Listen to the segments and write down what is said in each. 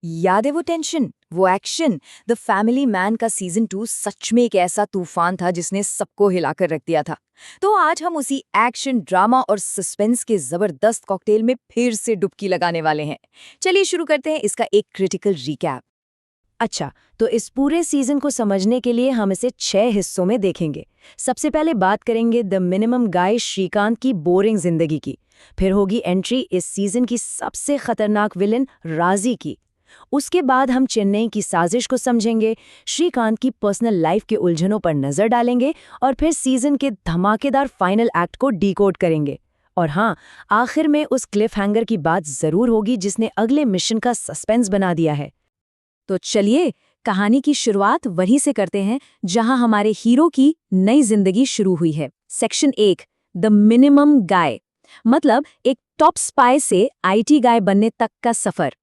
याद है वो टेंशन, वो एक्शन। द फैमिली मैन का सीजन 2 सच में एक ऐसा तूफान था जिसने सबको हिलाकर रख दिया था। तो आज हम उसी एक्शन, ड्रामा और सस्पेंस के जबरदस्त कॉकटेल में फिर से डुबकी लगाने वाले हैं। चलिए शुरू करते हैं इसका एक क्रिटिकल रिकैप। अच्छा, तो इस पूरे सीजन को समझने के लिए हम इसे 6 हिस्सों में देखेंगे। सबसे पहले बात करेंगे द मिनिमम गाय श्रीकांत की बोरिंग जिंदगी की। फिर होगी एंट्री इस सीजन की सबसे खतरनाक विलन राजी की। उसके बाद हम चेन्नई की साजिश को समझेंगे, श्रीकांत की पर्सनल लाइफ के उलझनों पर नजर डालेंगे और फिर सीजन के धमाकेदार फाइनल एक्ट को डिकोड करेंगे। और हाँ, आखिर में उस क्लिफ हैंगर की बात जरूर होगी जिसने अगले मिशन का सस्पेंस बना दिया है। तो चलिए कहानी की शुरुआत वहीं से करते हैं जहां हमारे हीरो की नई जिंदगी शुरू हुई है। सेक्शन 1, द मिनिमम गाय, मतलब एक टॉप स्पाई से आईटी गाय बनने तक का सफर।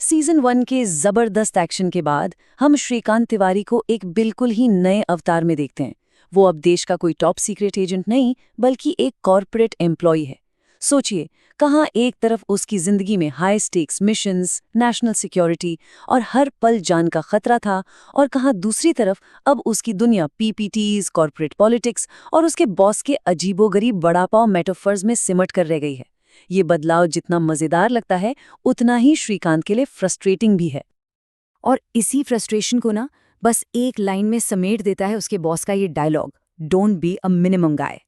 सीजन 1 के जबरदस्त एक्शन के बाद हम श्रीकांत तिवारी को एक बिल्कुल ही नए अवतार में देखते हैं। वो अब देश का कोई टॉप सीक्रेट एजेंट नहीं, बल्कि एक कॉर्पोरेट एम्प्लॉय है। सोचिए, कहाँ एक तरफ उसकी जिंदगी में high stakes missions, national security और हर पल जान का खतरा था, और कहाँ दूसरी तरफ अब उसकी दुनिया पीपीटीज, कॉर्पोरेट पॉलिटिक्स और उसके बॉस के अजीबोगरीब बड़ापाव मेटाफर्स में सिमट कर रह गई है। ये बदलाव जितना मजेदार लगता है, उतना ही श्रीकांत के लिए फ्रस्ट्रेटिंग भी है। और इसी फ्रस्ट्रेशन को ना बस एक लाइन में समेट देता है उसके बॉस का ये dialogue, don't be a minimum guy.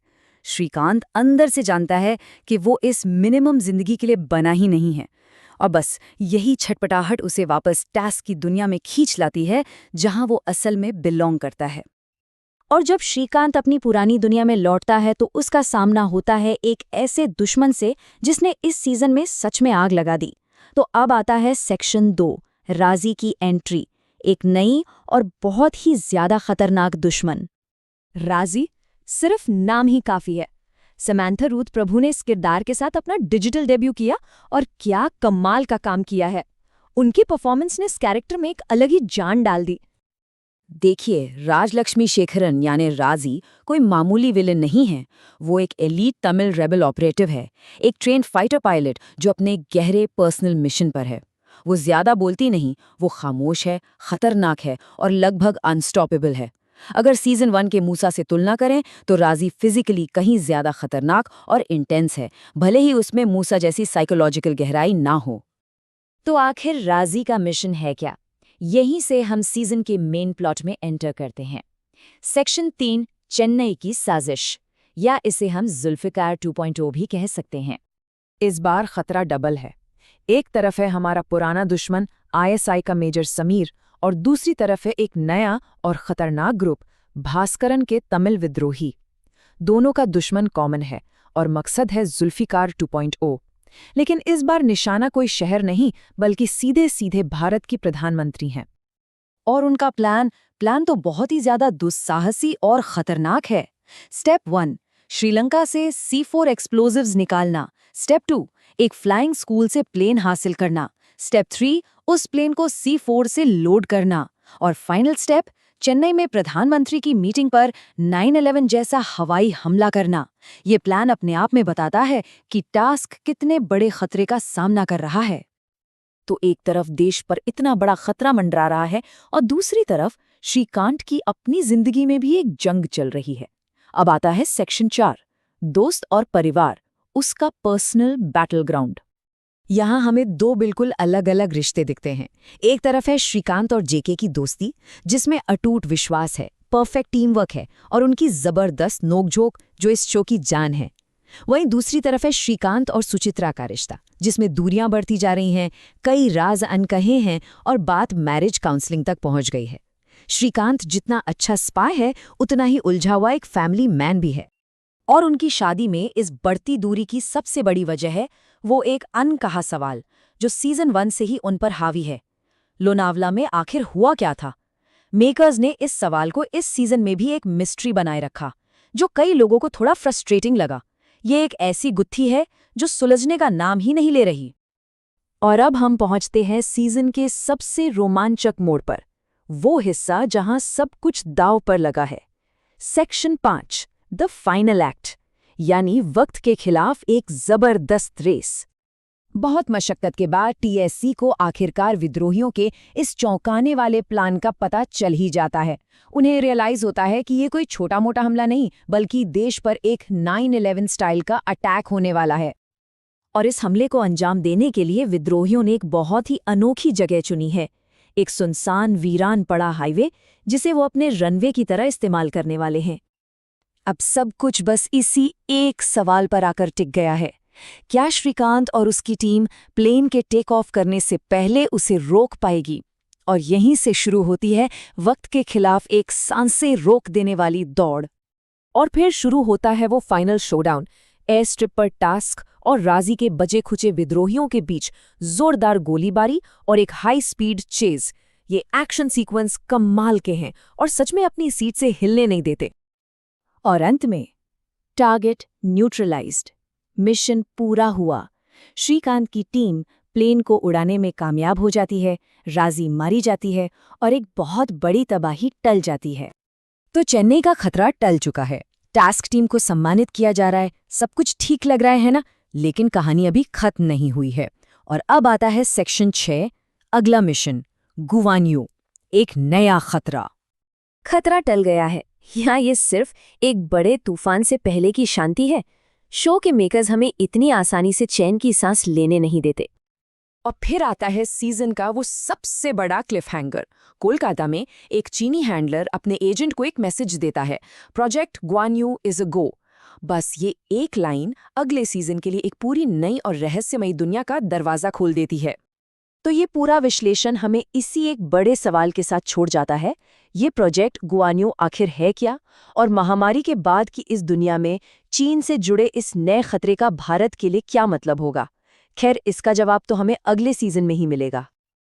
Shrikant अंदर से जानता है कि वो इस मिनिमम जिंदगी के लिए बना ही नहीं है, और बस यही छटपटाहट उसे वापस टास्क की दुनिया में खींच लाती है जहां वो असल में बिलोंग करता है। और जब श्रीकांत अपनी पुरानी दुनिया में लौटता है तो उसका सामना होता है एक ऐसे दुश्मन से जिसने इस सीजन में सच में आग लगा दी। तो अब आता है सेक्शन 2, राजी की एंट्री, एक नई और बहुत ही ज्यादा खतरनाक दुश्मन। राजी सिर्फ नाम ही काफी है। समंथा रूथ प्रभु ने इस किरदार के साथ अपना डिजिटल डेब्यू किया और क्या कमाल का काम किया है। उनकी परफॉर्मेंस ने इस कैरेक्टर में एक अलग ही जान डाल दी। देखिए, राजलक्ष्मी शेखरन यानी राजी कोई मामूली विलेन नहीं है। वो एक एलीट तमिल रेबल ऑपरेटिव है, एक ट्रेन्ड फाइटर पायलट जो अपने गहरे पर्सनल मिशन पर है। वो ज्यादा बोलती नहीं, वो खामोश है, खतरनाक है और लगभग अनस्टॉपेबल है। अगर सीजन 1 के मूसा से तुलना करें तो राजी फिजिकली कहीं ज्यादा खतरनाक और इंटेंस है, भले ही उसमें मूसा जैसी साइकोलॉजिकल गहराई ना हो। तो आखिर राजी का मिशन है क्या? यहीं से हम सीजन के मेन प्लॉट में एंटर करते हैं। सेक्शन 3, चेन्नई की साजिश, या इसे हम जुल्फिकार 2.0 भी कह सकते हैं। इस बार खतरा डबल है। एक तरफ है हमारा पुराना दुश्मन आईएसआई का मेजर समीर, और दूसरी तरफ है एक नया और खतरनाक ग्रुप भास्करन के तमिल विद्रोही। दोनों का दुश्मन कॉमन है और मकसद है जुल्फिकार 2.0। लेकिन इस बार निशाना कोई शहर नहीं, बल्कि सीधे सीधे भारत की प्रधानमंत्री हैं। और उनका प्लान तो बहुत ही ज्यादा दुस्साहसी और खतरनाक है। स्टेप 1, श्रीलंका से C4 एक्सप्लोजिव्स निकालना। स्टेप 2, एक फ्लाइंग स्कूल से प्लेन हासिल करना। स्टेप 3, उस प्लेन को C4 से लोड करना। और फाइनल स्टेप, चेन्नई में प्रधानमंत्री की मीटिंग पर 9/11 जैसा हवाई हमला करना। ये प्लान अपने आप में बताता है कि टास्क कितने बड़े खतरे का सामना कर रहा है। तो एक तरफ देश पर इतना बड़ा खतरा मंडरा रहा है, और दूसरी तरफ श्रीकांत की अपनी जिंदगी में भी एक जंग चल रही है। अब आता है सेक्शन 4, दोस्त और परिवार, उसका पर्सनल बैटल ग्राउंड। यहाँ हमें दो बिल्कुल अलग अलग रिश्ते दिखते हैं। एक तरफ है श्रीकांत और जेके की दोस्ती, जिसमें अटूट विश्वास है, परफेक्ट टीम वर्क है और उनकी जबरदस्त नोकझोंक जो इस शो की जान है। वहीं दूसरी तरफ है श्रीकांत और सुचित्रा का रिश्ता, जिसमें दूरियां बढ़ती जा रही हैं, कई राज अनकहे हैं और बात मैरिज काउंसलिंग तक पहुंच गई है। श्रीकांत जितना अच्छा स्पाई है, उतना ही उलझा हुआ एक फैमिली मैन भी है। और उनकी शादी में इस बढ़ती दूरी की सबसे बड़ी वजह है वो एक अनकहा सवाल जो सीजन 1 से ही उन पर हावी है। लोनावला में आखिर हुआ क्या था? मेकर्स ने इस सवाल को इस सीजन में भी एक मिस्ट्री बनाए रखा, जो कई लोगों को थोड़ा फ्रस्ट्रेटिंग लगा। ये एक ऐसी गुत्थी है जो सुलझने का नाम ही नहीं ले रही। और अब हम पहुंचते हैं सीजन के सबसे रोमांचक मोड़ पर, वो हिस्सा जहां सब कुछ दांव पर लगा है। सेक्शन 5, द फाइनल एक्ट, यानी वक्त के खिलाफ एक जबरदस्त रेस। बहुत मशक्कत के बाद टीएससी को आखिरकार विद्रोहियों के इस चौंकाने वाले प्लान का पता चल ही जाता है। उन्हें रियलाइज होता है कि ये कोई छोटा मोटा हमला नहीं, बल्कि देश पर एक 9/11 स्टाइल का अटैक होने वाला है। और इस हमले को अंजाम देने के लिए विद्रोहियों ने एक बहुत ही अनोखी जगह चुनी है, एक सुनसान वीरान पड़ा हाईवे जिसे वो अपने रनवे की तरह इस्तेमाल करने वाले हैं। अब सब कुछ बस इसी एक सवाल पर आकर टिक गया है, क्या श्रीकांत और उसकी टीम प्लेन के टेक ऑफ करने से पहले उसे रोक पाएगी? और यहीं से शुरू होती है वक्त के खिलाफ एक सांसें रोक देने वाली दौड़। और फिर शुरू होता है वो फाइनल शोडाउन, एयर स्ट्रिप पर टास्क और राजी के बचे खुचे विद्रोहियों के बीच जोरदार गोलीबारी और एक हाई स्पीड चेज। ये एक्शन सीक्वेंस कमाल के हैं और सच में अपनी सीट से हिलने नहीं देते। और अंत में टारगेट न्यूट्रलाइज्ड, मिशन पूरा हुआ। श्रीकांत की टीम प्लेन को उड़ाने में कामयाब हो जाती है, राजी मारी जाती है और एक बहुत बड़ी तबाही टल जाती है। तो चेन्नई का खतरा टल चुका है, टास्क टीम को सम्मानित किया जा रहा है, सब कुछ ठीक लग रहा है ना? लेकिन कहानी अभी खत्म नहीं हुई है। और अब आता है सेक्शन 6, अगला मिशन गुवान्यू, एक नया खतरा। खतरा टल गया है, यहाँ ये सिर्फ एक बड़े तूफान से पहले की शांति है। शो के मेकर्स हमें इतनी आसानी से चैन की सांस लेने नहीं देते। और फिर आता है सीजन का वो सबसे बड़ा क्लिफहैंगर। कोलकाता में एक चीनी हैंडलर अपने एजेंट को एक मैसेज देता है, प्रोजेक्ट ग्वान्यू इज अ गो। बस ये एक लाइन अगले सीजन के लिए एक पूरी नई और रहस्यमयी दुनिया का दरवाजा खोल देती है। तो ये पूरा विश्लेषण हमें इसी एक बड़े सवाल के साथ छोड़ जाता है, ये प्रोजेक्ट गुआन्यू आखिर है क्या, और महामारी के बाद की इस दुनिया में चीन से जुड़े इस नए खतरे का भारत के लिए क्या मतलब होगा। खैर, इसका जवाब तो हमें अगले सीजन में ही मिलेगा।